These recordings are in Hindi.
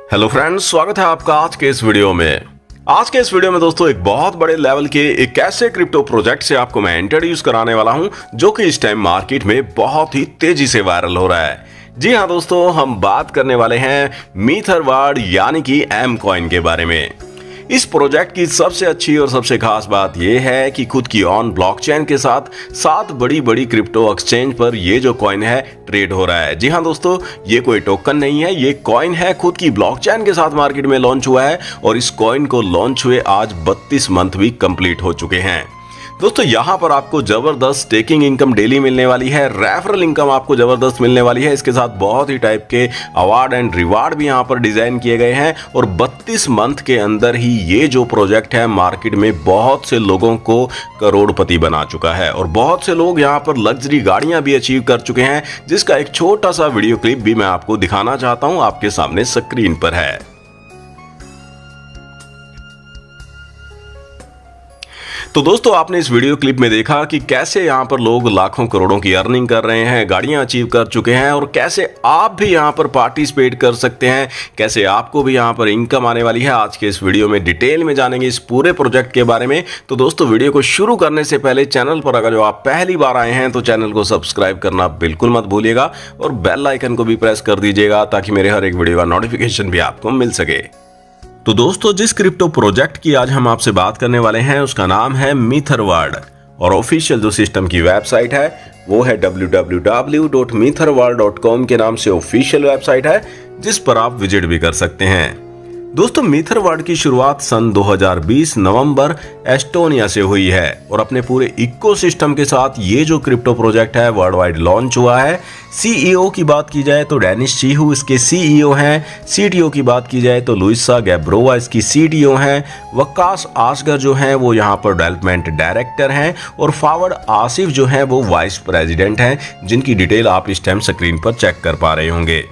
हेलो फ्रेंड्स, स्वागत है आपका आज के इस वीडियो में। आज के इस वीडियो में दोस्तों एक बहुत बड़े लेवल के एक ऐसे क्रिप्टो प्रोजेक्ट से आपको मैं इंट्रोड्यूस कराने वाला हूं जो कि इस टाइम मार्केट में बहुत ही तेजी से वायरल हो रहा है। जी हां दोस्तों, हम बात करने वाले हैं मीथरवाड यानी कि एम कॉइन के बारे में। इस प्रोजेक्ट की सबसे अच्छी और सबसे खास बात यह है कि खुद की ऑन ब्लॉकचेन के साथ 7 बड़ी बड़ी क्रिप्टो एक्सचेंज पर ये जो कॉइन है ट्रेड हो रहा है। जी हां दोस्तों, ये कोई टोकन नहीं है, ये कॉइन है, खुद की ब्लॉकचेन के साथ मार्केट में लॉन्च हुआ है और इस कॉइन को लॉन्च हुए आज 32 मंथ भी कंप्लीट हो चुके हैं। दोस्तों यहाँ पर आपको जबरदस्त स्टेकिंग इनकम डेली मिलने वाली है, रेफरल इनकम आपको जबरदस्त मिलने वाली है। इसके साथ बहुत ही टाइप के अवार्ड एंड रिवार्ड भी यहाँ पर डिजाइन किए गए हैं और 32 मंथ के अंदर ही ये जो प्रोजेक्ट है मार्केट में बहुत से लोगों को करोड़पति बना चुका है और बहुत से लोग यहाँ पर लग्जरी गाड़ियां भी अचीव कर चुके हैं, जिसका एक छोटा सा वीडियो क्लिप भी मैं आपको दिखाना चाहता हूँ, आपके सामने स्क्रीन पर है। तो दोस्तों आपने इस वीडियो क्लिप में देखा कि कैसे यहाँ पर लोग लाखों करोड़ों की अर्निंग कर रहे हैं, गाड़ियां अचीव कर चुके हैं और कैसे आप भी यहाँ पर पार्टिसिपेट कर सकते हैं, कैसे आपको भी यहाँ पर इनकम आने वाली है। आज के इस वीडियो में डिटेल में जानेंगे इस पूरे प्रोजेक्ट के बारे में। तो दोस्तों वीडियो को शुरू करने से पहले चैनल पर अगर जो आप पहली बार आए हैं तो चैनल को सब्सक्राइब करना बिल्कुल मत भूलिएगा और बेल आइकन को भी प्रेस कर दीजिएगा ताकि मेरे हर एक वीडियो का नोटिफिकेशन भी आपको मिल सके। तो दोस्तों जिस क्रिप्टो प्रोजेक्ट की आज हम आपसे बात करने वाले हैं उसका नाम है मीथरवाड और ऑफिशियल जो सिस्टम की वेबसाइट है वो है www.mitherwad.com के नाम से ऑफिशियल वेबसाइट है, जिस पर आप विजिट भी कर सकते हैं। दोस्तों मीथरवाड की शुरुआत सन 2020 नवंबर एस्टोनिया से हुई है और अपने पूरे इकोसिस्टम के साथ ये जो क्रिप्टो प्रोजेक्ट है वर्ल्ड वाइड लॉन्च हुआ है। सीईओ की बात की जाए तो डेनिस चीहू इसके सीईओ हैं, सीटीओ की बात की जाए तो लुइसा गैब्रोवा इसकी सीटीओ हैं, वकास आसगर जो हैं वो यहाँ पर डेवलपमेंट डायरेक्टर हैं और फावर्ड आसिफ जो हैं वो वाइस प्रेसिडेंट हैं, जिनकी डिटेल आप इस टाइम स्क्रीन पर चेक कर पा रहे होंगे।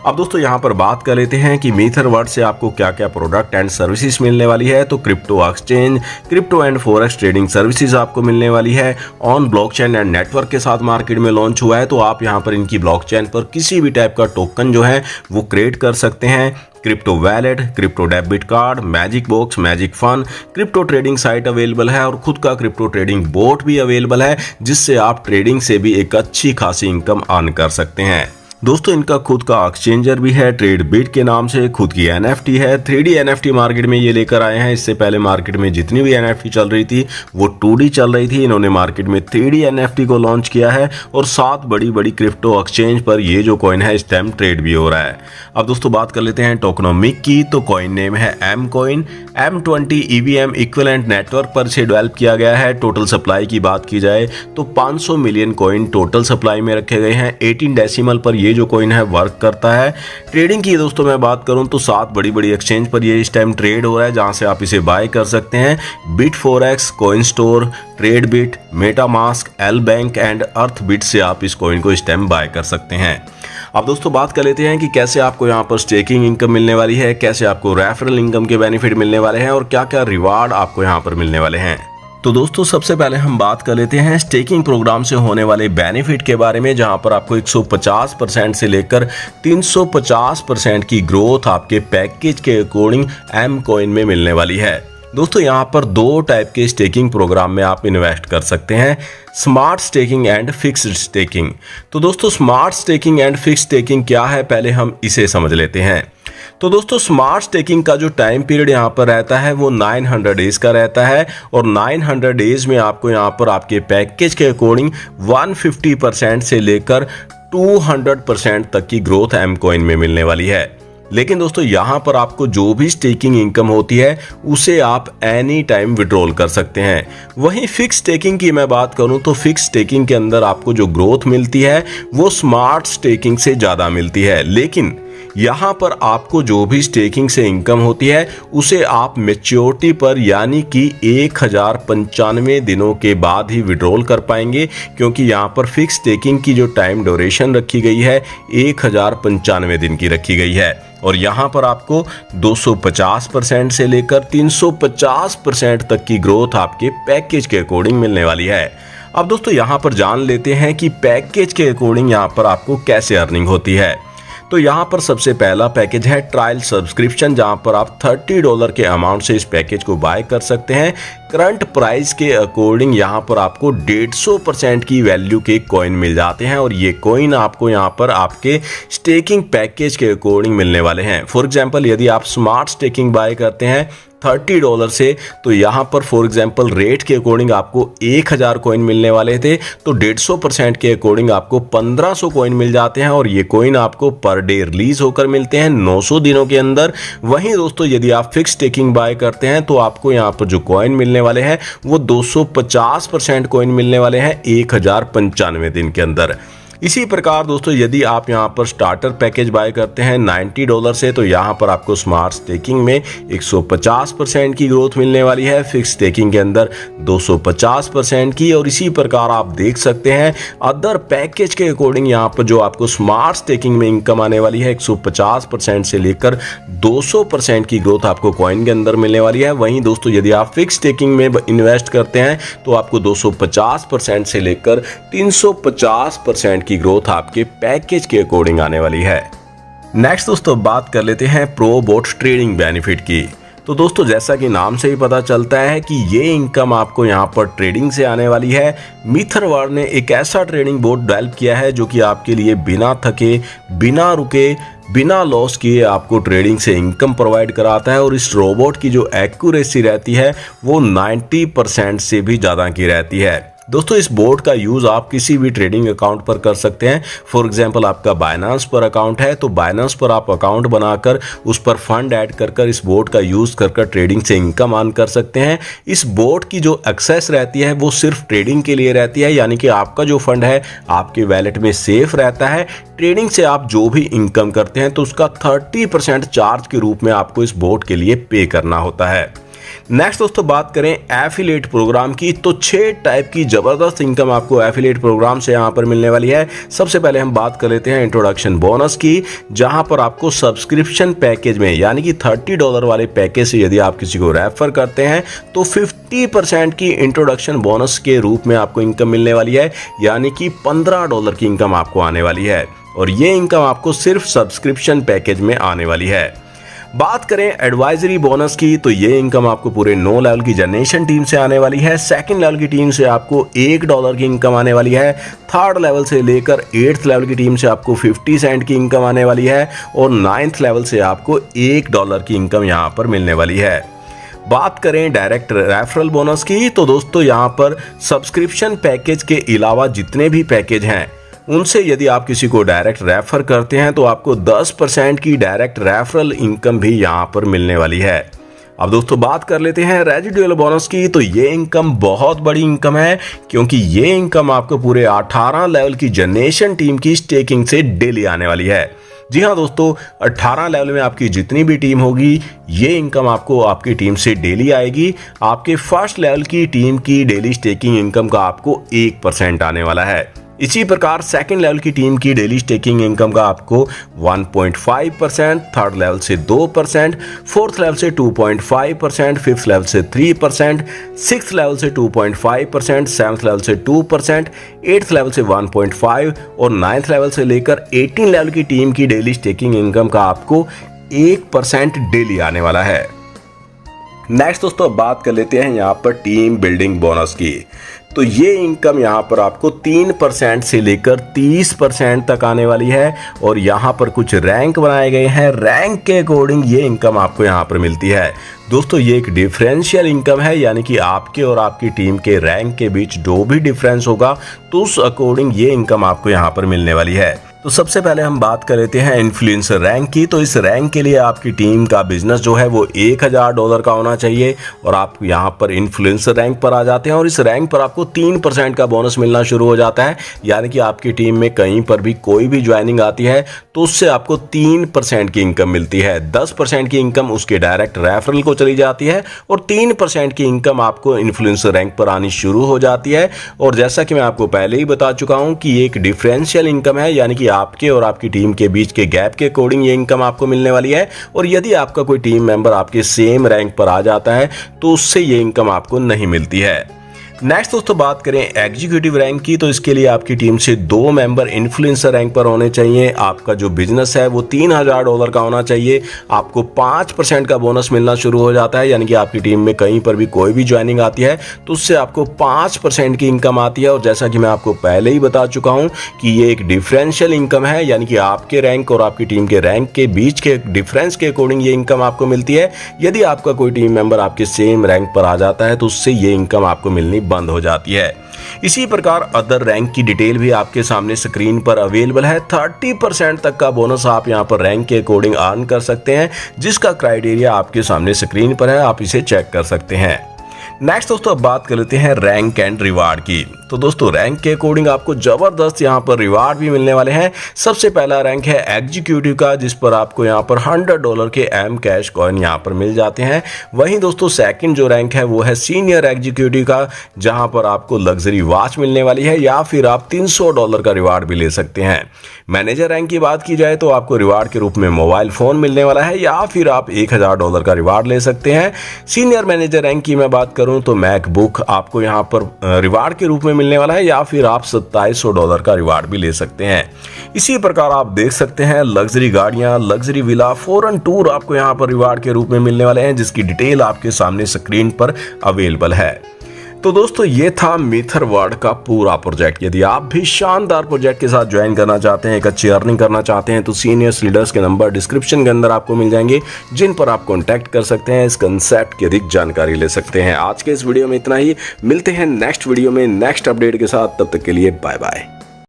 अब दोस्तों यहाँ पर बात कर लेते हैं कि मीथरवाड से आपको क्या क्या प्रोडक्ट एंड सर्विसेज मिलने वाली है। तो crypto exchange, crypto and forex trading services आपको मिलने वाली है। ऑन ब्लॉकचेन एंड नेटवर्क के साथ मार्केट में लॉन्च हुआ है, तो आप यहाँ पर इनकी ब्लॉकचेन पर किसी भी टाइप का टोकन जो है वो क्रिएट कर सकते हैं। Crypto wallet, crypto debit card, magic box, magic fun, crypto trading site available है और खुद का क्रिप्टो ट्रेडिंग बोट भी अवेलेबल है, जिससे आप ट्रेडिंग से भी एक अच्छी खासी इनकम अर्न कर सकते हैं। दोस्तों इनका खुद का एक्सचेंजर भी है, ट्रेडबिट के नाम से, खुद की एनएफटी है। 3D एनएफटी मार्केट में ये लेकर आए हैं। इससे पहले मार्केट में जितनी भी एनएफटी चल रही थी वो 2D चल रही थी, इन्होंने मार्केट में 3D एनएफटी को लॉन्च किया है और 7 बड़ी बड़ी क्रिप्टो एक्सचेंज पर ये जो कॉइन है इस टाइम ट्रेड भी हो रहा है। अब दोस्तों बात कर लेते हैं टोकनोमिक की। तो कॉइन नेम है M coin, M20 EVM equivalent network पर से डेवलप किया गया है। टोटल सप्लाई की बात की जाए तो 500 मिलियन कॉइन टोटल सप्लाई में रखे गए हैं। 18 डेसिमल पर ये जो कॉइन है वर्क करता है। ट्रेडिंग की दोस्तों मैं बात करूं तो 7 बड़ी बड़ी एक्सचेंज पर ये इस टाइम ट्रेड हो रहा है, जहां से आप इसे बाय कर सकते हैं। BitForex, Coinstore, Tradebit, MetaMask, LBank and Earthbit से आप इस कॉइन को इस टाइम बाय कर सकते हैं। अब दोस्तों बात कर लेते हैं कि कैसे आपको यहाँ पर स्टेकिंग इनकम मिलने वाली है, कैसे आपको रेफरल इनकम के बेनिफिट मिलने वाले हैं और क्या क्या रिवार्ड आपको यहाँ पर मिलने वाले हैं। तो दोस्तों सबसे पहले हम बात कर लेते हैं स्टेकिंग प्रोग्राम से होने वाले बेनिफिट के बारे में, जहां पर आपको 150% से लेकर 350% की ग्रोथ आपके पैकेज के अकॉर्डिंग एम कॉइन में मिलने वाली है। दोस्तों यहाँ पर 2 टाइप के स्टेकिंग प्रोग्राम में आप इन्वेस्ट कर सकते हैं, smart staking and fixed staking. तो दोस्तों smart staking and fixed staking क्या है, पहले हम इसे समझ लेते हैं। तो दोस्तों स्मार्ट स्टेकिंग का जो टाइम पीरियड यहाँ पर रहता है वो 900 डेज का रहता है और 900 डेज में आपको यहाँ पर आपके पैकेज के अकॉर्डिंग 150% से लेकर 200% तक की ग्रोथ एम कॉइन में मिलने वाली है। लेकिन दोस्तों यहाँ पर आपको जो भी स्टेकिंग इनकम होती है उसे आप एनी टाइम विड्रॉल कर सकते हैं। वहीं फिक्स स्टेकिंग की मैं बात करूं तो फिक्स स्टेकिंग के अंदर आपको जो ग्रोथ मिलती है वो स्मार्ट स्टेकिंग से ज़्यादा मिलती है, लेकिन यहाँ पर आपको जो भी स्टेकिंग से इनकम होती है उसे आप मैच्योरिटी पर यानी कि 1095 दिनों के बाद ही विड्रॉल कर पाएंगे, क्योंकि यहाँ पर फिक्स स्टेकिंग की जो टाइम ड्यूरेशन रखी गई है 1095 दिन की रखी गई है और यहाँ पर आपको 250% से लेकर 350% तक की ग्रोथ आपके पैकेज के अकॉर्डिंग मिलने वाली है। अब दोस्तों यहाँ पर जान लेते हैं कि पैकेज के अकॉर्डिंग यहाँ पर आपको कैसे अर्निंग होती है। तो यहाँ पर सबसे पहला पैकेज है ट्रायल सब्सक्रिप्शन, जहाँ पर आप $30 के अमाउंट से इस पैकेज को बाय कर सकते हैं। करंट प्राइस के अकॉर्डिंग यहाँ पर आपको 150% की वैल्यू के कॉइन मिल जाते हैं और ये कॉइन आपको यहाँ पर आपके स्टेकिंग पैकेज के अकॉर्डिंग मिलने वाले हैं। फॉर एग्जांपल यदि आप स्मार्ट स्टेकिंग बाय करते हैं $30 से, तो यहाँ पर फॉर एग्जांपल रेट के अकॉर्डिंग आपको 1000 कॉइन मिलने वाले थे, तो 150% के अकॉर्डिंग आपको 1500 कॉइन मिल जाते हैं और ये कॉइन आपको पर डे रिलीज होकर मिलते हैं 900 दिनों के अंदर। वहीं दोस्तों यदि आप फिक्स स्टेकिंग बाय करते हैं तो आपको यहाँ पर जो कॉइन मिलने वाले हैं वो 250% कॉइन मिलने वाले हैं 1095 दिन के अंदर। इसी प्रकार दोस्तों यदि आप यहाँ पर स्टार्टर पैकेज बाय करते हैं $90 से, तो यहाँ पर आपको स्मार्ट स्टेकिंग में 150% की ग्रोथ मिलने वाली है, फिक्स स्टेकिंग के अंदर 250% की। और इसी प्रकार आप देख सकते हैं अदर पैकेज के अकॉर्डिंग यहाँ पर जो आपको स्मार्ट स्टेकिंग में इनकम आने वाली है 150% से लेकर 200% की ग्रोथ आपको कॉइन के अंदर मिलने वाली है। वहीं दोस्तों यदि आप फिक्स स्टेकिंग में इन्वेस्ट करते हैं तो आपको 250% से लेकर 350% की ग्रोथ आपके पैकेज के अकॉर्डिंग आने वाली है। नेक्स्ट दोस्तों बात कर लेते हैं प्रोबोट ट्रेडिंग बेनिफिट की। तो दोस्तों जैसा कि नाम से ही पता चलता है कि ये इनकम आपको यहाँ पर ट्रेडिंग से आने वाली है। मीथरवाड ने एक ऐसा ट्रेडिंग बोर्ड डेवलप किया है जो कि आपके लिए बिना थके, बिना रुके, बिना लॉस किए आपको ट्रेडिंग से इनकम प्रोवाइड कराता है। और इस रोबोट की जो एक्यूरेसी रहती है वो 90% से भी ज़्यादा की रहती है। दोस्तों इस बोर्ड का यूज़ आप किसी भी ट्रेडिंग अकाउंट पर कर सकते हैं। फॉर एग्जांपल आपका बाइनेंस पर अकाउंट है तो बाइनेंस पर आप अकाउंट बनाकर उस पर फंड ऐड कर इस बोर्ड का यूज़ कर ट्रेडिंग से इनकम अर्न कर सकते हैं। इस बोर्ड की जो एक्सेस रहती है वो सिर्फ ट्रेडिंग के लिए रहती है, यानी कि आपका जो फंड है आपके वैलेट में सेफ रहता है। ट्रेडिंग से आप जो भी इनकम करते हैं तो उसका 30% चार्ज के रूप में आपको इस बोर्ड के लिए पे करना होता है। नेक्स्ट दोस्तों बात करें एफिलिएट प्रोग्राम की, तो 6 टाइप की जबरदस्त इनकम आपको एफिलिएट प्रोग्राम से यहां पर मिलने वाली है। सबसे पहले हम बात कर लेते हैं इंट्रोडक्शन बोनस की, जहां पर आपको सब्सक्रिप्शन पैकेज में यानी कि $30 वाले पैकेज से यदि आप किसी को रेफर करते हैं तो 50% की इंट्रोडक्शन बोनस के रूप में आपको इनकम मिलने वाली है, यानी कि $15 की इनकम आपको आने वाली है। और ये इनकम आपको सिर्फ सब्सक्रिप्शन पैकेज में आने वाली है। बात करें एडवाइजरी बोनस की, तो ये इनकम आपको पूरे 9 लेवल की जनरेशन टीम से आने वाली है। सेकंड लेवल की टीम से आपको $1 की इनकम आने वाली है। थर्ड लेवल से लेकर 8th लेवल की टीम से आपको 50 सेंट की इनकम आने वाली है और 9th लेवल से आपको $1 की इनकम यहाँ पर मिलने वाली है। बात करें डायरेक्ट रेफरल बोनस की, तो दोस्तों यहाँ पर सब्सक्रिप्शन पैकेज के अलावा जितने भी पैकेज हैं उनसे यदि आप किसी को डायरेक्ट रेफर करते हैं तो आपको 10% की डायरेक्ट रेफरल इनकम भी यहां पर मिलने वाली है। अब दोस्तों बात कर लेते हैं रेजिडुअल बोनस की, तो ये इनकम बहुत बड़ी इनकम है, क्योंकि ये इनकम आपको पूरे 18 लेवल की जनरेशन टीम की स्टेकिंग से डेली आने वाली है। जी हाँ दोस्तों, 18 लेवल में आपकी जितनी भी टीम होगी ये इनकम आपको आपकी टीम से डेली आएगी। आपके फर्स्ट लेवल की टीम की डेली स्टेकिंग इनकम का आपको 1% आने वाला है। इसी प्रकार सेकंड लेवल की टीम की डेली स्टेकिंग इनकम का आपको 1.5%, थर्ड लेवल से 2%, फोर्थ लेवल से 2.5%, फिफ्थ लेवल से 3%, सिक्स्थ लेवल से 2.5%, सेवंथ लेवल से 2%, एट्थ लेवल से 1.5 और नाइन्थ लेवल से लेकर 18 लेवल की टीम की डेली स्टेकिंग इनकम का आपको 1% डेली आने वाला है। नेक्स्ट दोस्तों बात कर लेते हैं यहाँ पर टीम बिल्डिंग बोनस की, तो ये इनकम यहाँ पर आपको 3% से लेकर 30% तक आने वाली है और यहाँ पर कुछ रैंक बनाए गए हैं। रैंक के अकॉर्डिंग ये इनकम आपको यहाँ पर मिलती है। दोस्तों ये एक डिफरेंशियल इनकम है, यानी कि आपके और आपकी टीम के रैंक के बीच जो भी डिफरेंस होगा तो उस अकॉर्डिंग ये इनकम आपको यहाँ पर मिलने वाली है। तो सबसे पहले हम बात कर लेते हैं इन्फ्लुएंसर रैंक की, तो इस रैंक के लिए आपकी टीम का बिजनेस जो है वो $1000 का होना चाहिए और आप यहाँ पर इन्फ्लुएंसर रैंक पर आ जाते हैं और इस रैंक पर आपको 3% का बोनस मिलना शुरू हो जाता है। यानी कि आपकी टीम में कहीं पर भी कोई भी ज्वाइनिंग आती है तो उससे आपको 3% की इनकम मिलती है। 10% की इनकम उसके डायरेक्ट रेफरल को चली जाती है और 3% की इनकम आपको इन्फ्लुएंसर रैंक पर आनी शुरू हो जाती है। और जैसा कि मैं आपको पहले ही बता चुका हूँ कि ये एक डिफरेंशियल इनकम है, यानी कि आपके और आपकी टीम के बीच के गैप के अकॉर्डिंग ये इनकम आपको मिलने वाली है। और यदि आपका कोई टीम मेंबर आपके सेम रैंक पर आ जाता है तो उससे ये इनकम आपको नहीं मिलती है। नेक्स्ट दोस्तों बात करें एग्जीक्यूटिव रैंक की, तो इसके लिए आपकी टीम से 2 मेंबर इन्फ्लुएंसर रैंक पर होने चाहिए। आपका जो बिजनेस है वो $3000 का होना चाहिए। आपको 5% का बोनस मिलना शुरू हो जाता है, यानी कि आपकी टीम में कहीं पर भी कोई भी ज्वाइनिंग आती है तो उससे आपको 5% की इनकम आती है। और जैसा कि मैं आपको पहले ही बता चुका हूं कि ये एक डिफरेंशियल इनकम है, यानी कि आपके रैंक और आपकी टीम के रैंक के बीच के डिफरेंस के अकॉर्डिंग ये इनकम आपको मिलती है। यदि आपका कोई टीम मेंबर आपके सेम रैंक पर आ जाता है तो उससे ये इनकम आपको मिलनी बंद हो जाती है। इसी प्रकार अदर रैंक की डिटेल भी आपके सामने स्क्रीन पर अवेलेबल है। 30% तक का बोनस आप यहां पर रैंक के अकॉर्डिंग अर्न कर सकते हैं, जिसका क्राइटेरिया आपके सामने स्क्रीन पर है, आप इसे चेक कर सकते हैं। नेक्स्ट दोस्तों अब बात कर लेते हैं रैंक एंड रिवार्ड की। तो दोस्तों रैंक के अकॉर्डिंग आपको जबरदस्त यहाँ पर रिवार्ड भी मिलने वाले हैं। सबसे पहला रैंक है एग्जीक्यूटिव का, जिस पर आपको यहाँ पर $100 के एम कैश कॉइन यहाँ पर मिल जाते हैं। वहीं दोस्तों सेकंड जो रैंक है वो है सीनियर एग्जीक्यूटिव का, जहां पर आपको लग्जरी वॉच मिलने वाली है, या फिर आप $300 का रिवार्ड भी ले सकते हैं। मैनेजर रैंक की बात की जाए तो आपको रिवार्ड के रूप में मोबाइल फोन मिलने वाला है, या फिर आप $1000 का रिवार्ड ले सकते हैं। सीनियर मैनेजर रैंक की मैं बात करूं तो मैकबुक आपको यहां पर रिवार्ड के रूप में मिलने वाला है, या फिर आप $2700 का रिवार्ड भी ले सकते हैं। इसी प्रकार आप देख सकते हैं लग्जरी गाड़ियां, लग्जरी विला, फॉरेन टूर आपको यहां पर रिवार्ड के रूप में मिलने वाले हैं, जिसकी डिटेल आपके सामने स्क्रीन पर अवेलेबल है। तो दोस्तों ये था मीथरवर्ड का पूरा प्रोजेक्ट। यदि आप भी शानदार प्रोजेक्ट के साथ ज्वाइन करना चाहते हैं, एक अच्छी अर्निंग करना चाहते हैं, तो सीनियर्स लीडर्स के नंबर डिस्क्रिप्शन के अंदर आपको मिल जाएंगे, जिन पर आप कॉन्टैक्ट कर सकते हैं, इस कंसेप्ट की अधिक जानकारी ले सकते हैं। आज के इस वीडियो में इतना ही, मिलते हैं नेक्स्ट वीडियो में नेक्स्ट अपडेट के साथ। तब तक के लिए बाय बाय।